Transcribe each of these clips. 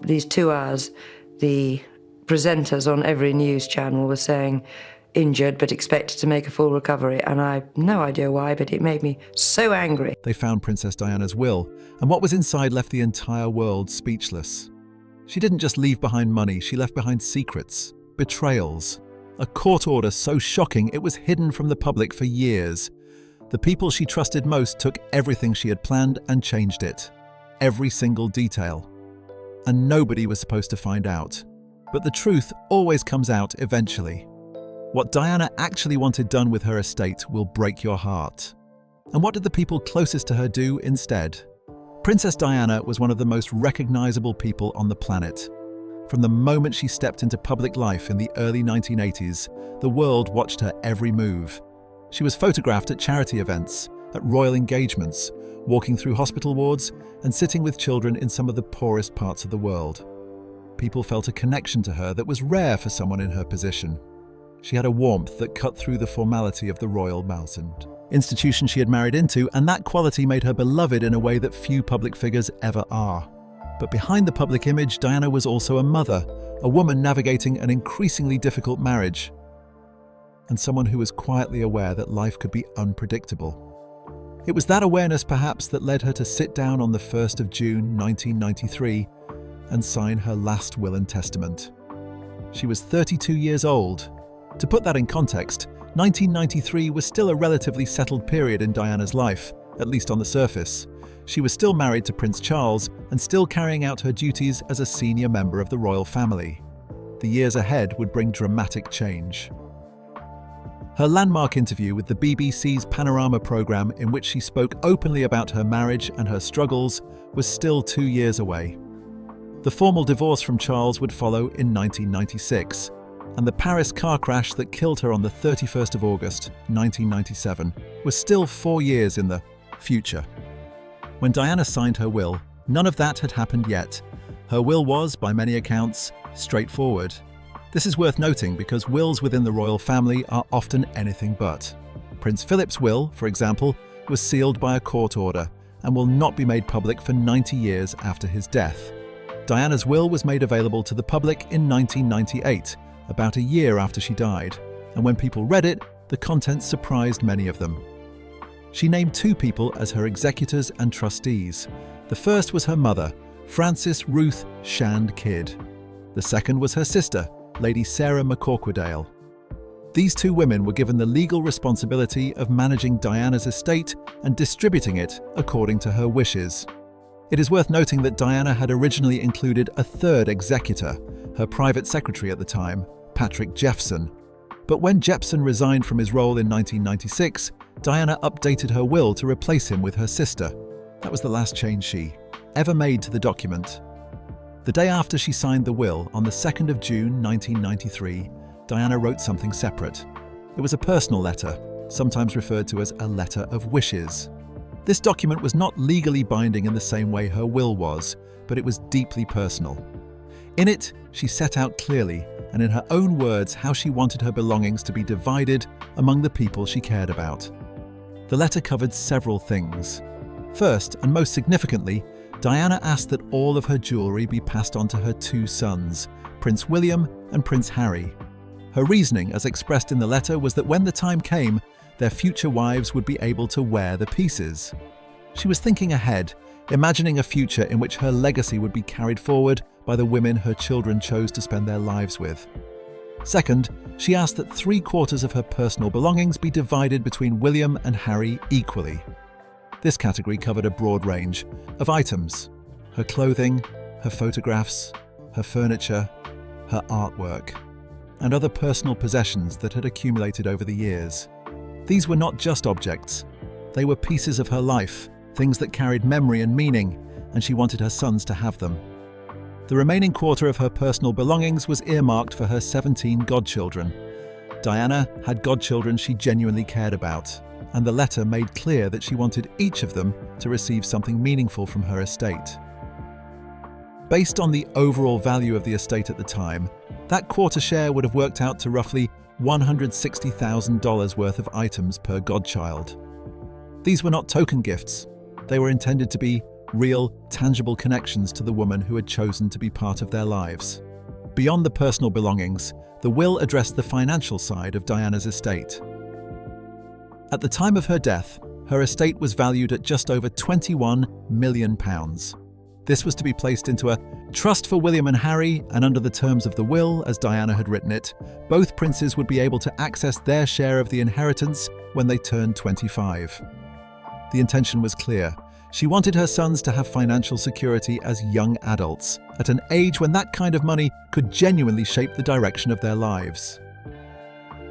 these 2 hours, the presenters on every news channel were saying injured but expected to make a full recovery, and I have no idea why, but it made me so angry. They found Princess Diana's will, and what was inside left the entire world speechless. She didn't just leave behind money, she left behind secrets, betrayals, a court order so shocking it was hidden from the public for years. The people she trusted most took everything she had planned and changed it, every single detail. And nobody was supposed to find out. But the truth always comes out eventually. What Diana actually wanted done with her estate will break your heart. And what did the people closest to her do instead? Princess Diana was one of the most recognizable people on the planet. From the moment she stepped into public life in the early 1980s, the world watched her every move. She was photographed at charity events, at royal engagements, walking through hospital wards, and sitting with children in some of the poorest parts of the world. People felt a connection to her that was rare for someone in her position. She had a warmth that cut through the formality of the royal mountain institution she had married into, and that quality made her beloved in a way that few public figures ever are. But behind the public image, Diana was also a mother, a woman navigating an increasingly difficult marriage, and someone who was quietly aware that life could be unpredictable. It was that awareness, perhaps, that led her to sit down on the 1st of June 1993 and sign her last will and testament. She was 32 years old. To put that in context, 1993 was still a relatively settled period in Diana's life, at least on the surface. She was still married to Prince Charles and still carrying out her duties as a senior member of the royal family. The years ahead would bring dramatic change. Her landmark interview with the BBC's Panorama programme, in which she spoke openly about her marriage and her struggles, was still 2 years away. The formal divorce from Charles would follow in 1996, and the Paris car crash that killed her on the 31st of August, 1997, was still 4 years in the future. When Diana signed her will, none of that had happened yet. Her will was, by many accounts, straightforward. This is worth noting because wills within the royal family are often anything but. Prince Philip's will, for example, was sealed by a court order and will not be made public for 90 years after his death. Diana's will was made available to the public in 1998, about a year after she died, and when people read it, the contents surprised many of them. She named 2 people as her executors and trustees. The first was her mother, Frances Ruth Shand Kidd. The second was her sister, Lady Sarah McCorquodale. These 2 women were given the legal responsibility of managing Diana's estate and distributing it according to her wishes. It is worth noting that Diana had originally included a 3rd executor, her private secretary at the time, Patrick Jeffson. But when Jepson resigned from his role in 1996, Diana updated her will to replace him with her sister. That was the last change she ever made to the document. The day after she signed the will, on the 2nd of June 1993, Diana wrote something separate. It was a personal letter, sometimes referred to as a letter of wishes. This document was not legally binding in the same way her will was, but it was deeply personal. In it, she set out clearly, and in her own words, how she wanted her belongings to be divided among the people she cared about. The letter covered several things. First, and most significantly, Diana asked that all of her jewellery be passed on to her 2 sons, Prince William and Prince Harry. Her reasoning, as expressed in the letter, was that when the time came, their future wives would be able to wear the pieces. She was thinking ahead, imagining a future in which her legacy would be carried forward by the women her children chose to spend their lives with. Second, she asked that 3/4 of her personal belongings be divided between William and Harry equally. This category covered a broad range of items: her clothing, her photographs, her furniture, her artwork, and other personal possessions that had accumulated over the years. These were not just objects. They were pieces of her life, things that carried memory and meaning, and she wanted her sons to have them. The remaining 1/4 of her personal belongings was earmarked for her 17 godchildren. Diana had godchildren she genuinely cared about, and the letter made clear that she wanted each of them to receive something meaningful from her estate. Based on the overall value of the estate at the time, that 1/4 share would have worked out to roughly $160,000 worth of items per godchild. These were not token gifts. They were intended to be real, tangible connections to the woman who had chosen to be part of their lives. Beyond the personal belongings, the will addressed the financial side of Diana's estate. At the time of her death, her estate was valued at just over £21 million. This was to be placed into a trust for William and Harry, and under the terms of the will, as Diana had written it, both princes would be able to access their share of the inheritance when they turned 25. The intention was clear. She wanted her sons to have financial security as young adults, at an age when that kind of money could genuinely shape the direction of their lives.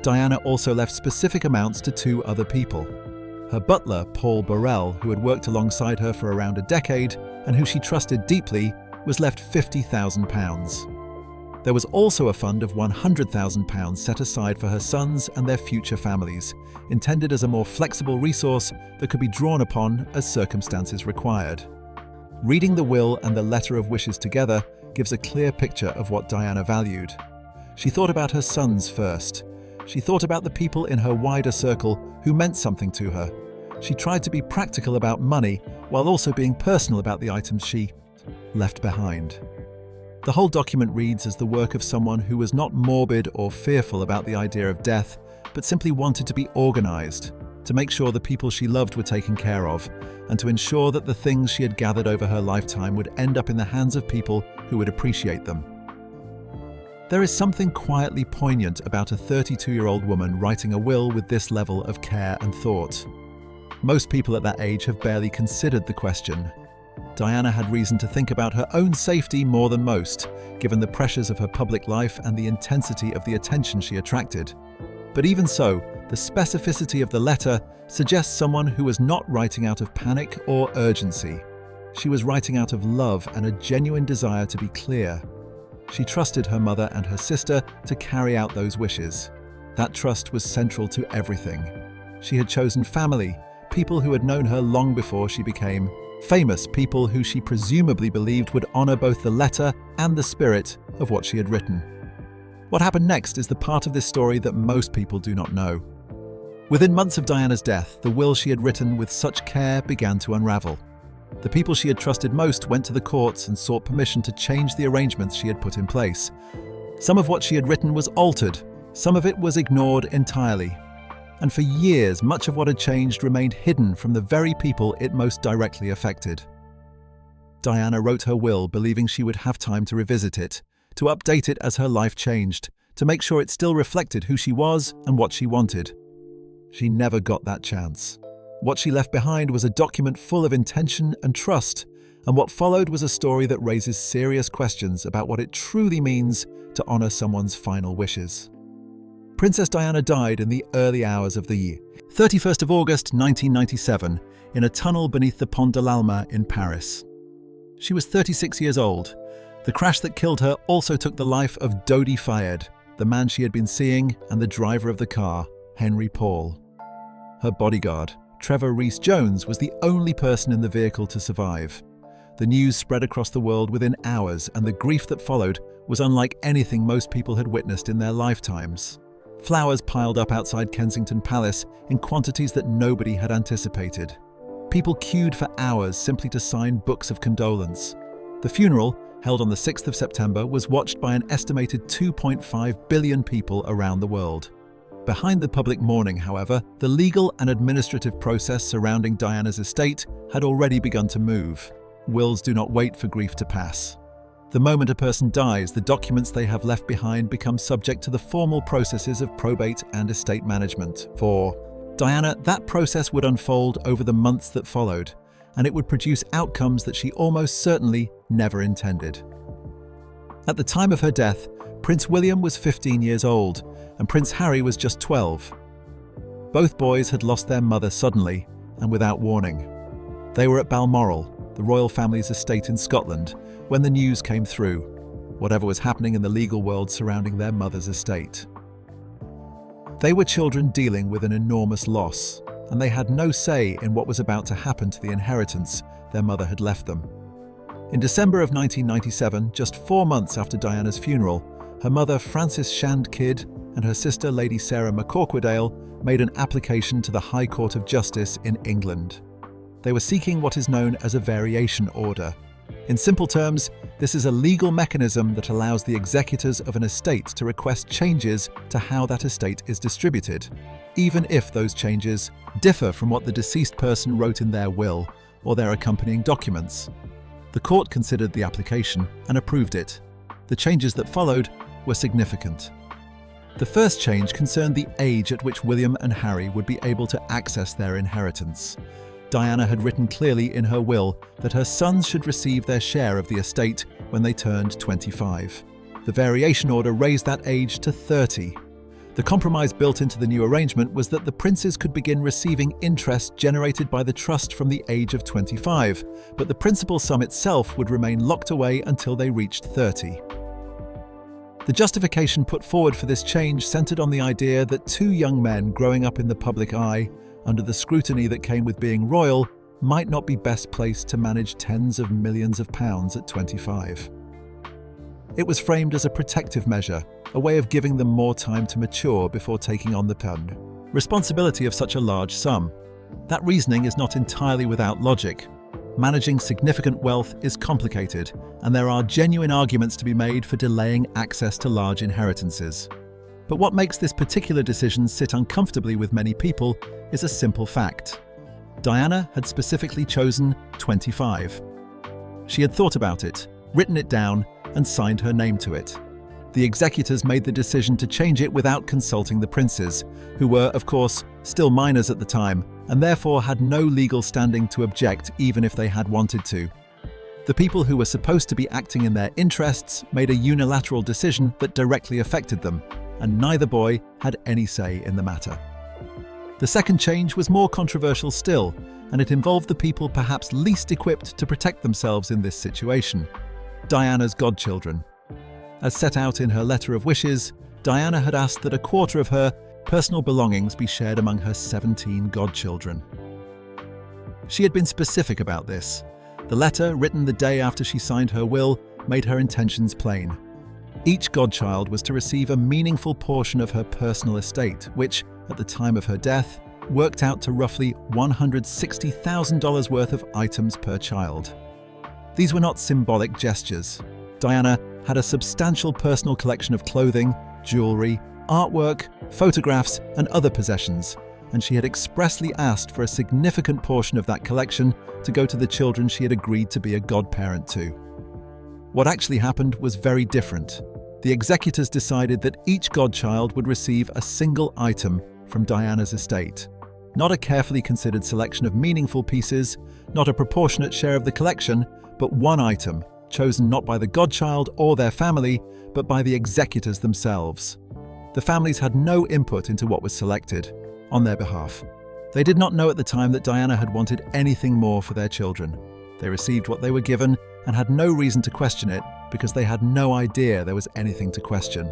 Diana also left specific amounts to two other people. Her butler, Paul Burrell, who had worked alongside her for around a decade and who she trusted deeply, was left £50,000. There was also a fund of £100,000 set aside for her sons and their future families, intended as a more flexible resource that could be drawn upon as circumstances required. Reading the will and the letter of wishes together gives a clear picture of what Diana valued. She thought about her sons first. She thought about the people in her wider circle who meant something to her. She tried to be practical about money while also being personal about the items she left behind. The whole document reads as the work of someone who was not morbid or fearful about the idea of death, but simply wanted to be organized, to make sure the people she loved were taken care of, and to ensure that the things she had gathered over her lifetime would end up in the hands of people who would appreciate them. There is something quietly poignant about a 32-year-old woman writing a will with this level of care and thought. Most people at that age have barely considered the question. Diana had reason to think about her own safety more than most, given the pressures of her public life and the intensity of the attention she attracted. But even so, the specificity of the letter suggests someone who was not writing out of panic or urgency. She was writing out of love and a genuine desire to be clear. She trusted her mother and her sister to carry out those wishes. That trust was central to everything. She had chosen family, people who had known her long before she became famous, people who she presumably believed would honor both the letter and the spirit of what she had written. What happened next is the part of this story that most people do not know. Within months of Diana's death, the will she had written with such care began to unravel. The people she had trusted most went to the courts and sought permission to change the arrangements she had put in place. Some of what she had written was altered, some of it was ignored entirely. And for years, much of what had changed remained hidden from the very people it most directly affected. Diana wrote her will believing she would have time to revisit it, to update it as her life changed, to make sure it still reflected who she was and what she wanted. She never got that chance. What she left behind was a document full of intention and trust, and what followed was a story that raises serious questions about what it truly means to honor someone's final wishes. Princess Diana died in the early hours of the year, 31st of August 1997, in a tunnel beneath the Pont de l'Alma in Paris. She was 36 years old. The crash that killed her also took the life of Dodi Fayed, the man she had been seeing, and the driver of the car, Henry Paul. Her bodyguard, Trevor Rees-Jones, was the only person in the vehicle to survive. The news spread across the world within hours, and the grief that followed was unlike anything most people had witnessed in their lifetimes. Flowers piled up outside Kensington Palace in quantities that nobody had anticipated. People queued for hours simply to sign books of condolence. The funeral, held on the 6th of September, was watched by an estimated 2.5 billion people around the world. Behind the public mourning, however, the legal and administrative process surrounding Diana's estate had already begun to move. Wills do not wait for grief to pass. The moment a person dies, the documents they have left behind become subject to the formal processes of probate and estate management. For Diana, that process would unfold over the months that followed, and it would produce outcomes that she almost certainly never intended. At the time of her death, Prince William was 15 years old, and Prince Harry was just 12. Both boys had lost their mother suddenly and without warning. They were at Balmoral, the royal family's estate in Scotland, when the news came through, whatever was happening in the legal world surrounding their mother's estate. They were children dealing with an enormous loss, and they had no say in what was about to happen to the inheritance their mother had left them. In December of 1997, just 4 months after Diana's funeral, her mother Frances Shand Kidd and her sister Lady Sarah McCorquodale made an application to the High Court of Justice in England. They were seeking what is known as a variation order. In simple terms, this is a legal mechanism that allows the executors of an estate to request changes to how that estate is distributed, even if those changes differ from what the deceased person wrote in their will or their accompanying documents. The court considered the application and approved it. The changes that followed were significant. The first change concerned the age at which William and Harry would be able to access their inheritance. Diana had written clearly in her will that her sons should receive their share of the estate when they turned 25. The variation order raised that age to 30. The compromise built into the new arrangement was that the princes could begin receiving interest generated by the trust from the age of 25, but the principal sum itself would remain locked away until they reached 30. The justification put forward for this change centered on the idea that two young men growing up in the public eye, under the scrutiny that came with being royal, might not be best placed to manage tens of millions of pounds at 25. It was framed as a protective measure, a way of giving them more time to mature before taking on the responsibility of such a large sum. That reasoning is not entirely without logic. Managing significant wealth is complicated, and there are genuine arguments to be made for delaying access to large inheritances. But what makes this particular decision sit uncomfortably with many people is a simple fact. Diana had specifically chosen 25. She had thought about it, written it down, and signed her name to it. The executors made the decision to change it without consulting the princes, who were, of course, still minors at the time, and therefore had no legal standing to object even if they had wanted to. The people who were supposed to be acting in their interests made a unilateral decision that directly affected them, and neither boy had any say in the matter. The second change was more controversial still, and it involved the people perhaps least equipped to protect themselves in this situation: Diana's godchildren. As set out in her letter of wishes, Diana had asked that a quarter of her personal belongings be shared among her 17 godchildren. She had been specific about this. The letter, written the day after she signed her will, made her intentions plain. Each godchild was to receive a meaningful portion of her personal estate, which, at the time of her death, worked out to roughly $160,000 worth of items per child. These were not symbolic gestures. Diana had a substantial personal collection of clothing, jewelry, artwork, photographs, and other possessions, and she had expressly asked for a significant portion of that collection to go to the children she had agreed to be a godparent to. What actually happened was very different. The executors decided that each godchild would receive a single item from Diana's estate. Not a carefully considered selection of meaningful pieces, not a proportionate share of the collection, but one item, chosen not by the godchild or their family, but by the executors themselves. The families had no input into what was selected on their behalf. They did not know at the time that Diana had wanted anything more for their children. They received what they were given and had no reason to question it because they had no idea there was anything to question.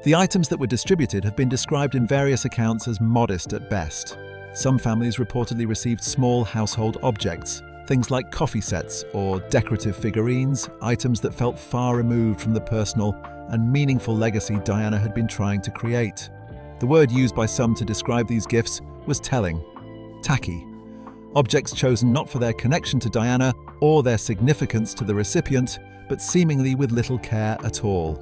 The items that were distributed have been described in various accounts as modest at best. Some families reportedly received small household objects, things like coffee sets or decorative figurines, items that felt far removed from the personal and meaningful legacy Diana had been trying to create. The word used by some to describe these gifts was telling: tacky. Objects chosen not for their connection to Diana or their significance to the recipient, but seemingly with little care at all.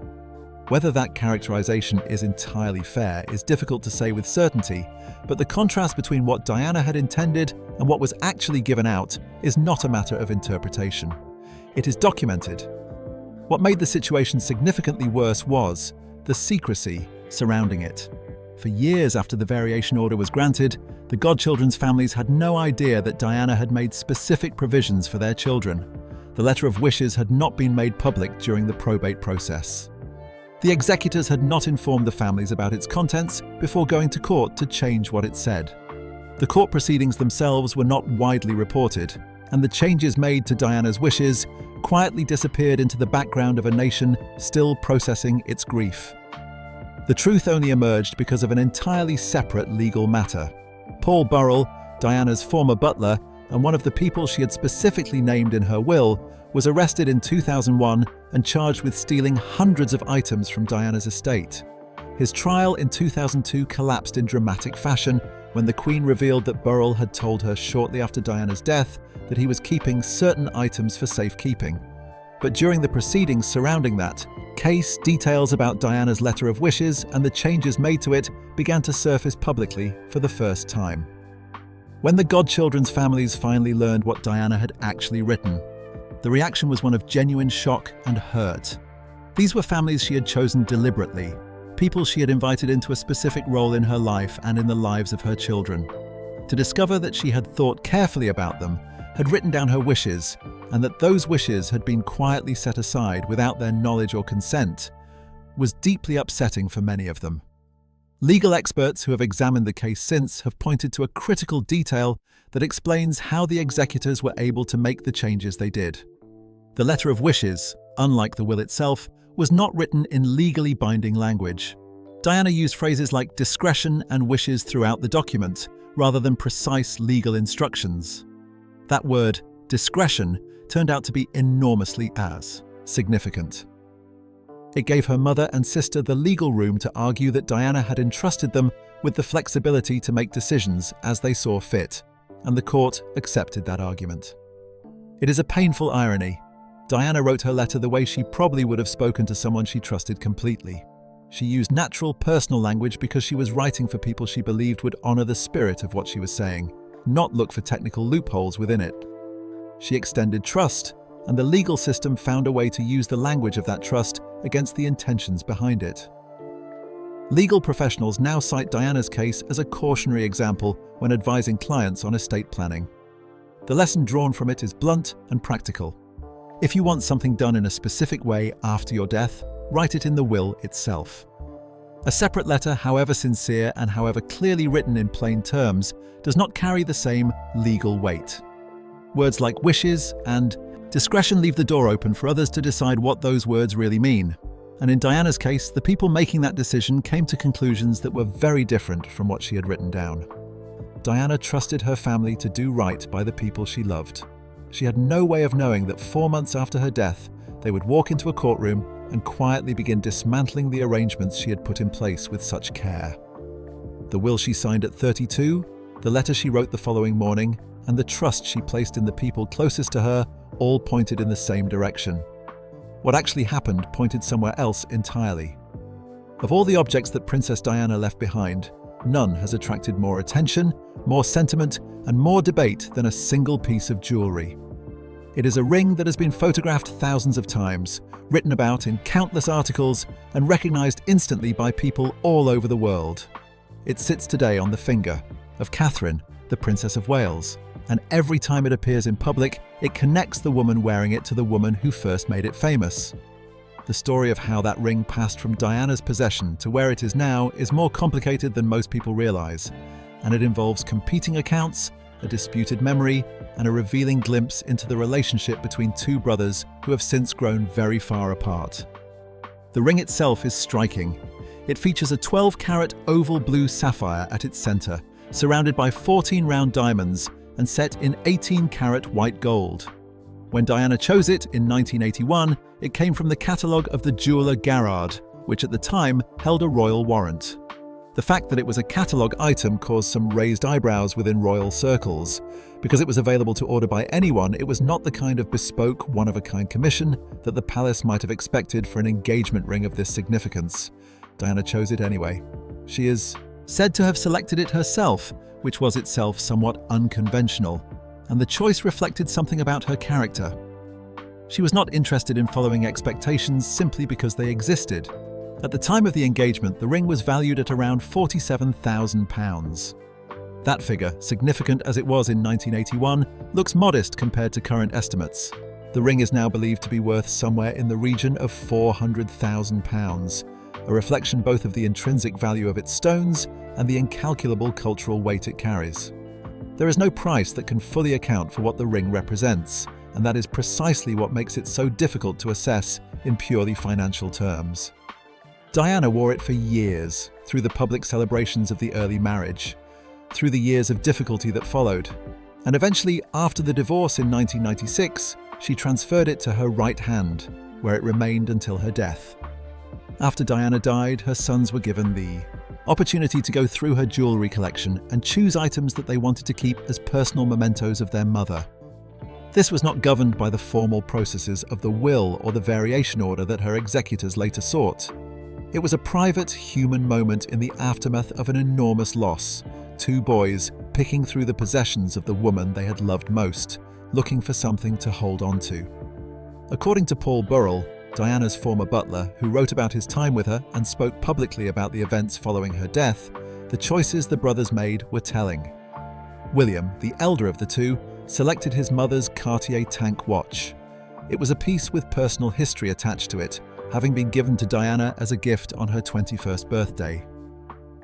Whether that characterization is entirely fair is difficult to say with certainty, but the contrast between what Diana had intended and what was actually given out is not a matter of interpretation. It is documented. What made the situation significantly worse was the secrecy surrounding it. For years after the variation order was granted, the godchildren's families had no idea that Diana had made specific provisions for their children. The letter of wishes had not been made public during the probate process. The executors had not informed the families about its contents before going to court to change what it said. The court proceedings themselves were not widely reported, and the changes made to Diana's wishes quietly disappeared into the background of a nation still processing its grief. The truth only emerged because of an entirely separate legal matter. Paul Burrell, Diana's former butler, and one of the people she had specifically named in her will, was arrested in 2001 and charged with stealing hundreds of items from Diana's estate. His trial in 2002 collapsed in dramatic fashion when the Queen revealed that Burrell had told her shortly after Diana's death that he was keeping certain items for safekeeping. But during the proceedings surrounding that case, details about Diana's letter of wishes and the changes made to it began to surface publicly for the first time. When the Godchildren's families finally learned what Diana had actually written, the reaction was one of genuine shock and hurt. These were families she had chosen deliberately, people she had invited into a specific role in her life and in the lives of her children. To discover that she had thought carefully about them, had written down her wishes, and that those wishes had been quietly set aside without their knowledge or consent, was deeply upsetting for many of them. Legal experts who have examined the case since have pointed to a critical detail that explains how the executors were able to make the changes they did. The letter of wishes, unlike the will itself, was not written in legally binding language. Diana used phrases like discretion and wishes throughout the document, rather than precise legal instructions. That word, discretion, turned out to be enormously significant. It gave her mother and sister the legal room to argue that Diana had entrusted them with the flexibility to make decisions as they saw fit, and the court accepted that argument. It is a painful irony. Diana wrote her letter the way she probably would have spoken to someone she trusted completely. She used natural, personal language because she was writing for people she believed would honor the spirit of what she was saying, not look for technical loopholes within it. She extended trust, and the legal system found a way to use the language of that trust against the intentions behind it. Legal professionals now cite Diana's case as a cautionary example when advising clients on estate planning. The lesson drawn from it is blunt and practical. If you want something done in a specific way after your death, write it in the will itself. A separate letter, however sincere and however clearly written in plain terms, does not carry the same legal weight. Words like wishes and discretion leave the door open for others to decide what those words really mean. And in Diana's case, the people making that decision came to conclusions that were very different from what she had written down. Diana trusted her family to do right by the people she loved. She had no way of knowing that 4 months after her death, they would walk into a courtroom and quietly begin dismantling the arrangements she had put in place with such care. The will she signed at 32, the letter she wrote the following morning, and the trust she placed in the people closest to her all pointed in the same direction. What actually happened pointed somewhere else entirely. Of all the objects that Princess Diana left behind, none has attracted more attention, more sentiment, and more debate than a single piece of jewelry. It is a ring that has been photographed thousands of times, written about in countless articles, and recognized instantly by people all over the world. It sits today on the finger of Catherine, the Princess of Wales, and every time it appears in public, it connects the woman wearing it to the woman who first made it famous. The story of how that ring passed from Diana's possession to where it is now is more complicated than most people realize, and it involves competing accounts, a disputed memory, and a revealing glimpse into the relationship between two brothers who have since grown very far apart. The ring itself is striking. It features a 12-carat oval blue sapphire at its center, surrounded by 14 round diamonds and set in 18-carat white gold. When Diana chose it in 1981, it came from the catalogue of the jeweller Garrard, which at the time held a royal warrant. The fact that it was a catalogue item caused some raised eyebrows within royal circles. Because it was available to order by anyone, it was not the kind of bespoke, one-of-a-kind commission that the palace might have expected for an engagement ring of this significance. Diana chose it anyway. She is said to have selected it herself, which was itself somewhat unconventional, and the choice reflected something about her character. She was not interested in following expectations simply because they existed. At the time of the engagement, the ring was valued at around £47,000. That figure, significant as it was in 1981, looks modest compared to current estimates. The ring is now believed to be worth somewhere in the region of £400,000, a reflection both of the intrinsic value of its stones and the incalculable cultural weight it carries. There is no price that can fully account for what the ring represents, and that is precisely what makes it so difficult to assess in purely financial terms. Diana wore it for years, through the public celebrations of the early marriage, through the years of difficulty that followed, and eventually, after the divorce in 1996, she transferred it to her right hand, where it remained until her death. After Diana died, her sons were given the opportunity to go through her jewellery collection and choose items that they wanted to keep as personal mementos of their mother. This was not governed by the formal processes of the will or the variation order that her executors later sought. It was a private, human moment in the aftermath of an enormous loss, two boys picking through the possessions of the woman they had loved most, looking for something to hold on to. According to Paul Burrell, Diana's former butler, who wrote about his time with her and spoke publicly about the events following her death, the choices the brothers made were telling. William, the elder of the two, selected his mother's Cartier tank watch. It was a piece with personal history attached to it, having been given to Diana as a gift on her 21st birthday.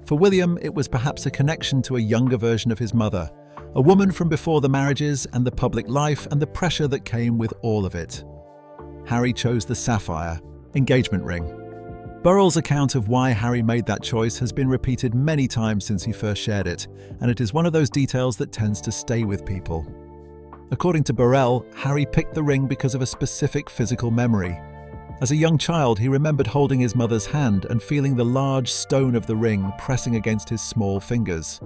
For William, it was perhaps a connection to a younger version of his mother, a woman from before the marriages and the public life and the pressure that came with all of it. Harry chose the sapphire engagement ring. Burrell's account of why Harry made that choice has been repeated many times since he first shared it, and it is one of those details that tends to stay with people. According to Burrell, Harry picked the ring because of a specific physical memory. As a young child, he remembered holding his mother's hand and feeling the large stone of the ring pressing against his small fingers.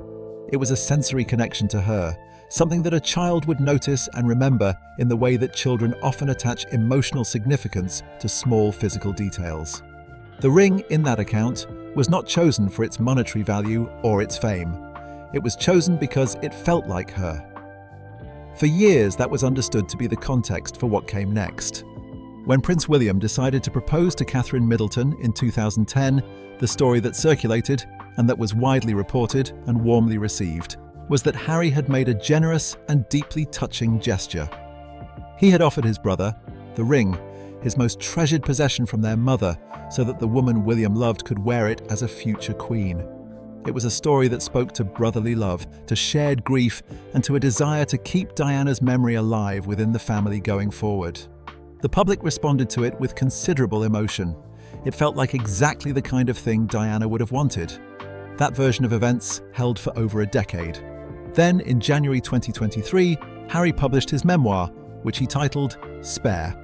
It was a sensory connection to her, something that a child would notice and remember in the way that children often attach emotional significance to small physical details. The ring, in that account, was not chosen for its monetary value or its fame. It was chosen because it felt like her. For years, that was understood to be the context for what came next. When Prince William decided to propose to Catherine Middleton in 2010, the story that circulated, and that was widely reported and warmly received, was that Harry had made a generous and deeply touching gesture. He had offered his brother the ring, his most treasured possession from their mother, so that the woman William loved could wear it as a future queen. It was a story that spoke to brotherly love, to shared grief, and to a desire to keep Diana's memory alive within the family going forward. The public responded to it with considerable emotion. It felt like exactly the kind of thing Diana would have wanted. That version of events held for over a decade. Then, in January 2023, Harry published his memoir, which he titled Spare.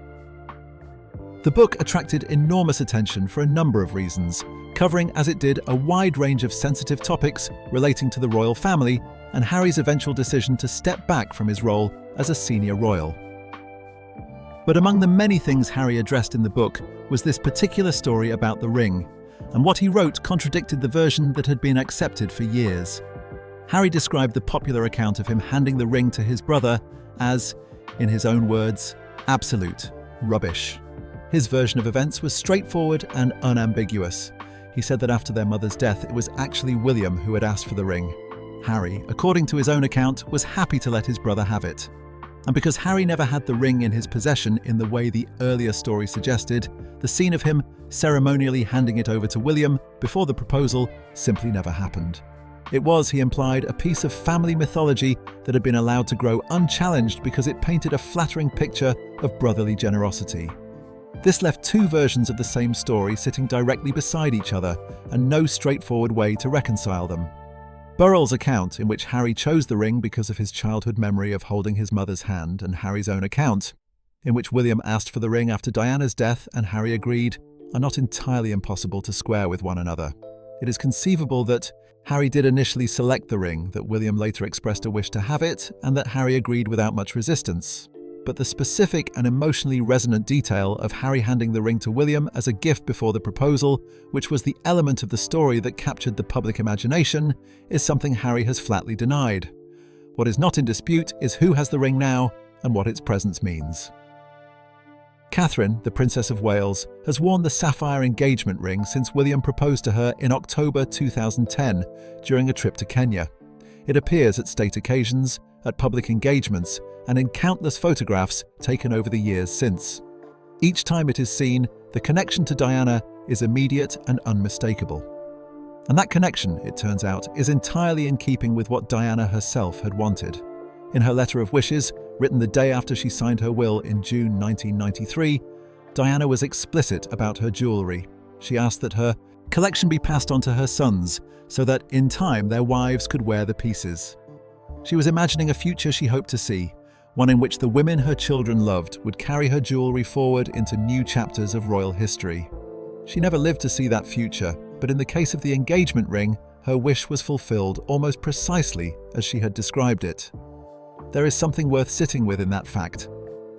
The book attracted enormous attention for a number of reasons, covering as it did a wide range of sensitive topics relating to the royal family and Harry's eventual decision to step back from his role as a senior royal. But among the many things Harry addressed in the book was this particular story about the ring, and what he wrote contradicted the version that had been accepted for years. Harry described the popular account of him handing the ring to his brother as, in his own words, absolute rubbish. His version of events was straightforward and unambiguous. He said that after their mother's death, it was actually William who had asked for the ring. Harry, according to his own account, was happy to let his brother have it. And because Harry never had the ring in his possession in the way the earlier story suggested, the scene of him ceremonially handing it over to William before the proposal simply never happened. It was, he implied, a piece of family mythology that had been allowed to grow unchallenged because it painted a flattering picture of brotherly generosity. This left two versions of the same story sitting directly beside each other, and no straightforward way to reconcile them. Burrell's account, in which Harry chose the ring because of his childhood memory of holding his mother's hand, and Harry's own account, in which William asked for the ring after Diana's death and Harry agreed, are not entirely impossible to square with one another. It is conceivable that Harry did initially select the ring, that William later expressed a wish to have it, and that Harry agreed without much resistance. But the specific and emotionally resonant detail of Harry handing the ring to William as a gift before the proposal, which was the element of the story that captured the public imagination, is something Harry has flatly denied. What is not in dispute is who has the ring now and what its presence means. Catherine, the Princess of Wales, has worn the sapphire engagement ring since William proposed to her in October 2010 during a trip to Kenya. It appears at state occasions, at public engagements, and in countless photographs taken over the years since. Each time it is seen, the connection to Diana is immediate and unmistakable. And that connection, it turns out, is entirely in keeping with what Diana herself had wanted. In her letter of wishes, written the day after she signed her will in June 1993, Diana was explicit about her jewellery. She asked that her collection be passed on to her sons, so that in time their wives could wear the pieces. She was imagining a future she hoped to see, one in which the women her children loved would carry her jewellery forward into new chapters of royal history. She never lived to see that future, but in the case of the engagement ring, her wish was fulfilled almost precisely as she had described it. There is something worth sitting with in that fact.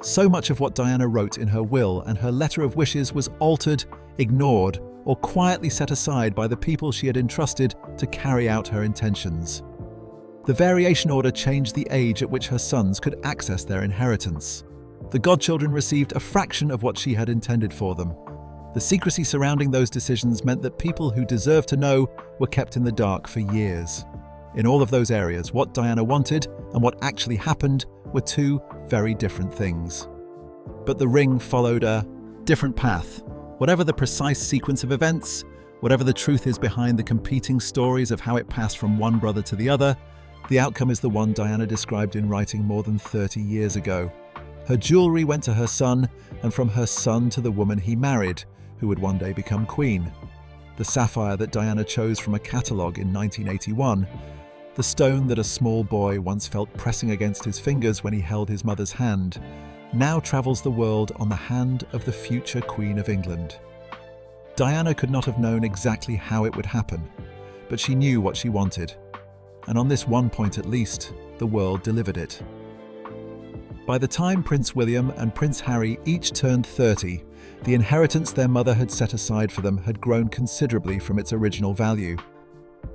So much of what Diana wrote in her will and her letter of wishes was altered, ignored, or quietly set aside by the people she had entrusted to carry out her intentions. The variation order changed the age at which her sons could access their inheritance. The godchildren received a fraction of what she had intended for them. The secrecy surrounding those decisions meant that people who deserved to know were kept in the dark for years. In all of those areas, what Diana wanted and what actually happened were two very different things. But the ring followed a different path. Whatever the precise sequence of events, whatever the truth is behind the competing stories of how it passed from one brother to the other, the outcome is the one Diana described in writing more than 30 years ago. Her jewelry went to her son, and from her son to the woman he married, who would one day become queen. The sapphire that Diana chose from a catalogue in 1981, the stone that a small boy once felt pressing against his fingers when he held his mother's hand, now travels the world on the hand of the future Queen of England. Diana could not have known exactly how it would happen, but she knew what she wanted. And on this one point at least, the world delivered it. By the time Prince William and Prince Harry each turned 30, the inheritance their mother had set aside for them had grown considerably from its original value.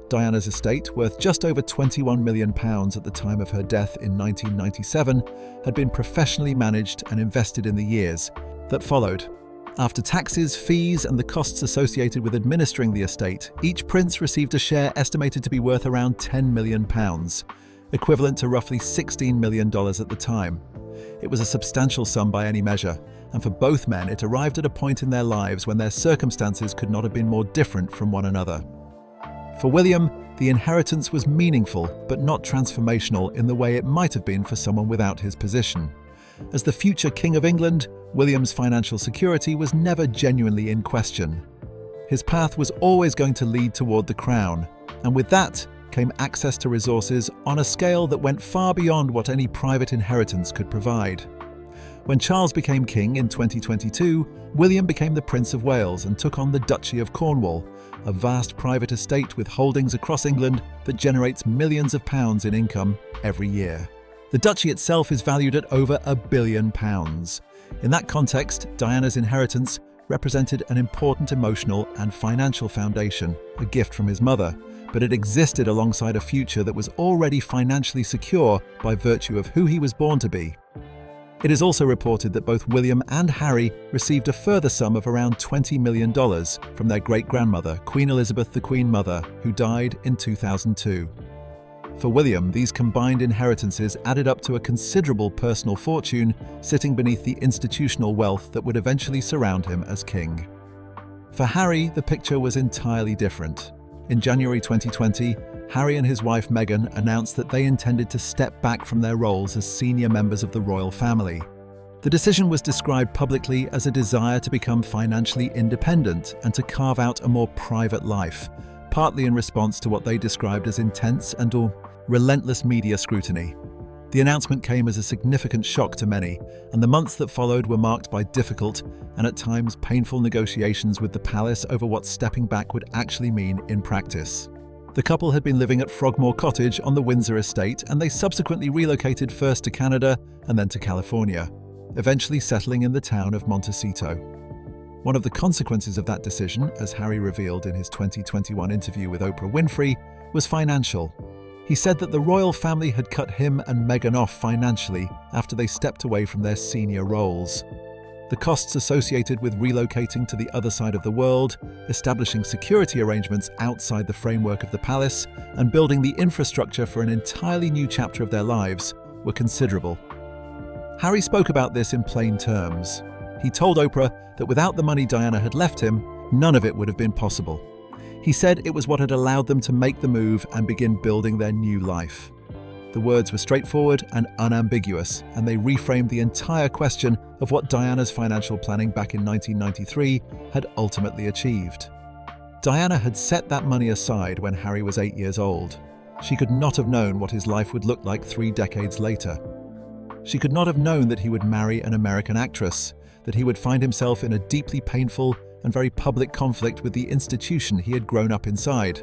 Diana's estate, worth just over £21 million at the time of her death in 1997, had been professionally managed and invested in the years that followed. After taxes, fees, and the costs associated with administering the estate, each prince received a share estimated to be worth around £10 million, equivalent to roughly $16 million at the time. It was a substantial sum by any measure, and for both men it arrived at a point in their lives when their circumstances could not have been more different from one another. For William, the inheritance was meaningful but not transformational in the way it might have been for someone without his position. As the future King of England, William's financial security was never genuinely in question. His path was always going to lead toward the crown, and with that came access to resources on a scale that went far beyond what any private inheritance could provide. When Charles became king in 2022, William became the Prince of Wales and took on the Duchy of Cornwall, a vast private estate with holdings across England that generates millions of pounds in income every year. The duchy itself is valued at over £1 billion. In that context, Diana's inheritance represented an important emotional and financial foundation, a gift from his mother, but it existed alongside a future that was already financially secure by virtue of who he was born to be. It is also reported that both William and Harry received a further sum of around $20 million from their great-grandmother, Queen Elizabeth, the Queen Mother, who died in 2002. For William, these combined inheritances added up to a considerable personal fortune sitting beneath the institutional wealth that would eventually surround him as king. For Harry, the picture was entirely different. In January 2020, Harry and his wife Meghan announced that they intended to step back from their roles as senior members of the royal family. The decision was described publicly as a desire to become financially independent and to carve out a more private life, partly in response to what they described as intense and relentless media scrutiny. The announcement came as a significant shock to many, and the months that followed were marked by difficult and at times painful negotiations with the palace over what stepping back would actually mean in practice. The couple had been living at Frogmore Cottage on the Windsor estate, and they subsequently relocated first to Canada and then to California, eventually settling in the town of Montecito. One of the consequences of that decision, as Harry revealed in his 2021 interview with Oprah Winfrey, was financial. He said that the royal family had cut him and Meghan off financially after they stepped away from their senior roles. The costs associated with relocating to the other side of the world, establishing security arrangements outside the framework of the palace, and building the infrastructure for an entirely new chapter of their lives were considerable. Harry spoke about this in plain terms. He told Oprah that without the money Diana had left him, none of it would have been possible. He said it was what had allowed them to make the move and begin building their new life. The words were straightforward and unambiguous, and they reframed the entire question of what Diana's financial planning back in 1993 had ultimately achieved. Diana had set that money aside when Harry was 8 years old. She could not have known what his life would look like 3 decades later. She could not have known that he would marry an American actress, that he would find himself in a deeply painful and very public conflict with the institution he had grown up inside,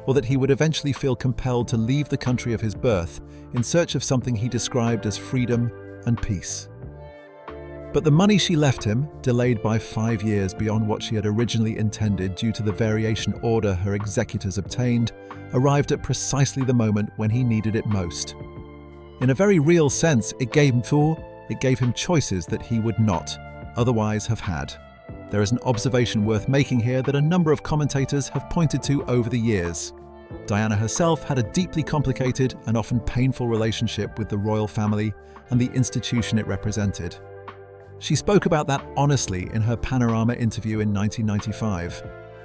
or that he would eventually feel compelled to leave the country of his birth in search of something he described as freedom and peace. But the money she left him, delayed by 5 years beyond what she had originally intended due to the variation order her executors obtained, arrived at precisely the moment when he needed it most. In a very real sense, it gave him choices that he would not otherwise have had. There is an observation worth making here that a number of commentators have pointed to over the years. Diana herself had a deeply complicated and often painful relationship with the royal family and the institution it represented. She spoke about that honestly in her Panorama interview in 1995,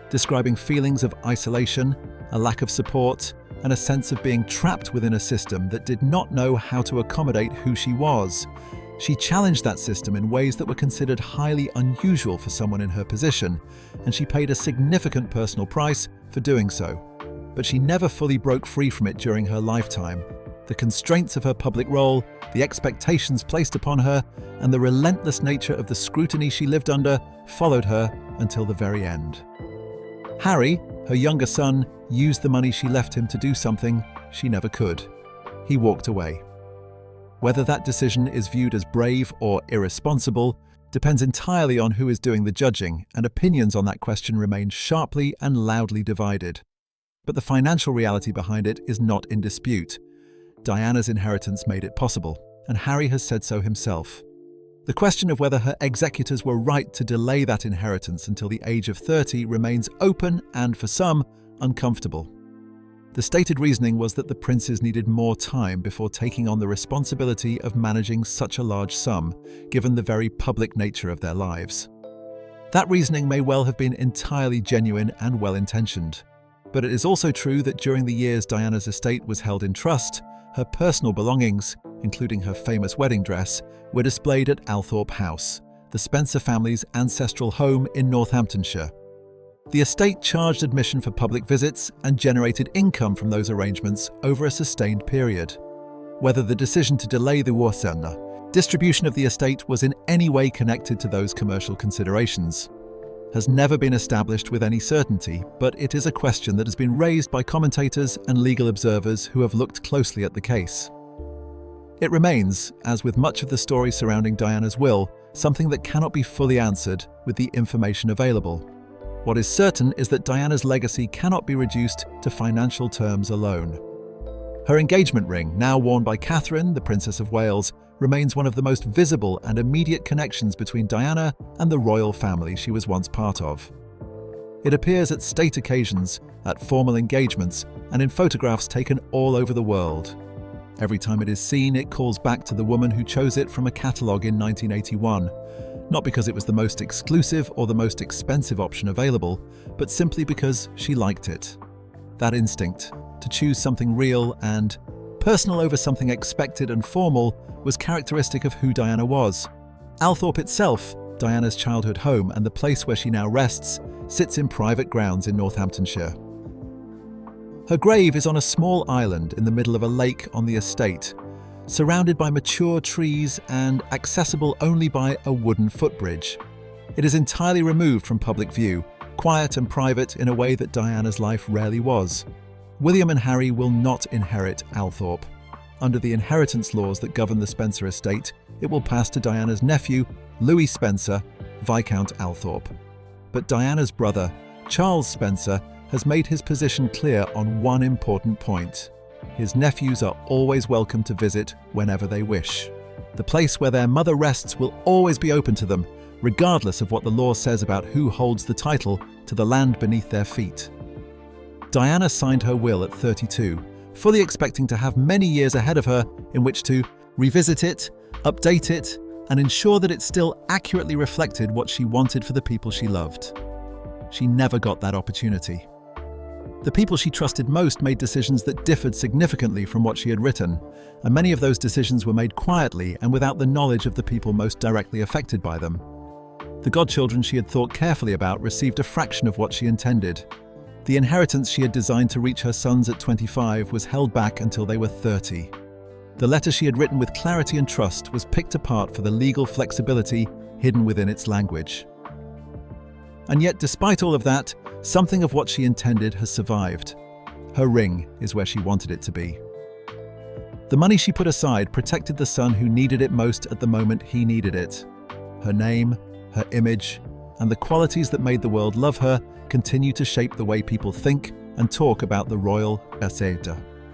describing feelings of isolation, a lack of support, and a sense of being trapped within a system that did not know how to accommodate who she was. She challenged that system in ways that were considered highly unusual for someone in her position, and she paid a significant personal price for doing so. But she never fully broke free from it during her lifetime. The constraints of her public role, the expectations placed upon her, and the relentless nature of the scrutiny she lived under followed her until the very end. Harry, her younger son, used the money she left him to do something she never could. He walked away. Whether that decision is viewed as brave or irresponsible depends entirely on who is doing the judging, and opinions on that question remain sharply and loudly divided. But the financial reality behind it is not in dispute. Diana's inheritance made it possible, and Harry has said so himself. The question of whether her executors were right to delay that inheritance until the age of 30 remains open and, for some, uncomfortable. The stated reasoning was that the princes needed more time before taking on the responsibility of managing such a large sum, given the very public nature of their lives. That reasoning may well have been entirely genuine and well-intentioned. But it is also true that during the years Diana's estate was held in trust, her personal belongings, including her famous wedding dress, were displayed at Althorpe House, the Spencer family's ancestral home in Northamptonshire. The estate charged admission for public visits and generated income from those arrangements over a sustained period. Whether the decision to delay the royalfamily distribution of the estate was in any way connected to those commercial considerations has never been established with any certainty, but it is a question that has been raised by commentators and legal observers who have looked closely at the case. It remains, as with much of the story surrounding Diana's will, something that cannot be fully answered with the information available. What is certain is that Diana's legacy cannot be reduced to financial terms alone. Her engagement ring, now worn by Catherine, the Princess of Wales, remains one of the most visible and immediate connections between Diana and the royal family she was once part of. It appears at state occasions, at formal engagements, and in photographs taken all over the world. Every time it is seen, it calls back to the woman who chose it from a catalogue in 1981, not because it was the most exclusive or the most expensive option available, but simply because she liked it. That instinct, to choose something real and personal over something expected and formal, was characteristic of who Diana was. Althorpe itself, Diana's childhood home and the place where she now rests, sits in private grounds in Northamptonshire. Her grave is on a small island in the middle of a lake on the estate, surrounded by mature trees and accessible only by a wooden footbridge. It is entirely removed from public view, quiet and private in a way that Diana's life rarely was. William and Harry will not inherit Althorpe. Under the inheritance laws that govern the Spencer estate, it will pass to Diana's nephew, Louis Spencer, Viscount Althorpe. But Diana's brother, Charles Spencer, has made his position clear on one important point. His nephews are always welcome to visit whenever they wish. The place where their mother rests will always be open to them, regardless of what the law says about who holds the title to the land beneath their feet. Diana signed her will at 32, fully expecting to have many years ahead of her in which to revisit it, update it, and ensure that it still accurately reflected what she wanted for the people she loved. She never got that opportunity. The people she trusted most made decisions that differed significantly from what she had written, and many of those decisions were made quietly and without the knowledge of the people most directly affected by them. The godchildren she had thought carefully about received a fraction of what she intended. The inheritance she had designed to reach her sons at 25 was held back until they were 30. The letter she had written with clarity and trust was picked apart for the legal flexibility hidden within its language. And yet, despite all of that, something of what she intended has survived. Her ring is where she wanted it to be. The money she put aside protected the son who needed it most at the moment he needed it. Her name, her image, and the qualities that made the world love her continue to shape the way people think and talk about the royal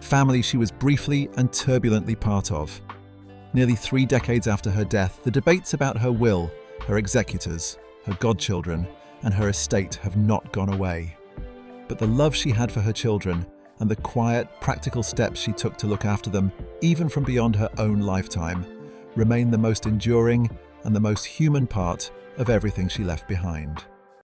family she was briefly and turbulently part of. Nearly 3 decades after her death, the debates about her will, her executors, her godchildren, and her estate have not gone away. But the love she had for her children and the quiet, practical steps she took to look after them, even from beyond her own lifetime, remain the most enduring and the most human part of everything she left behind.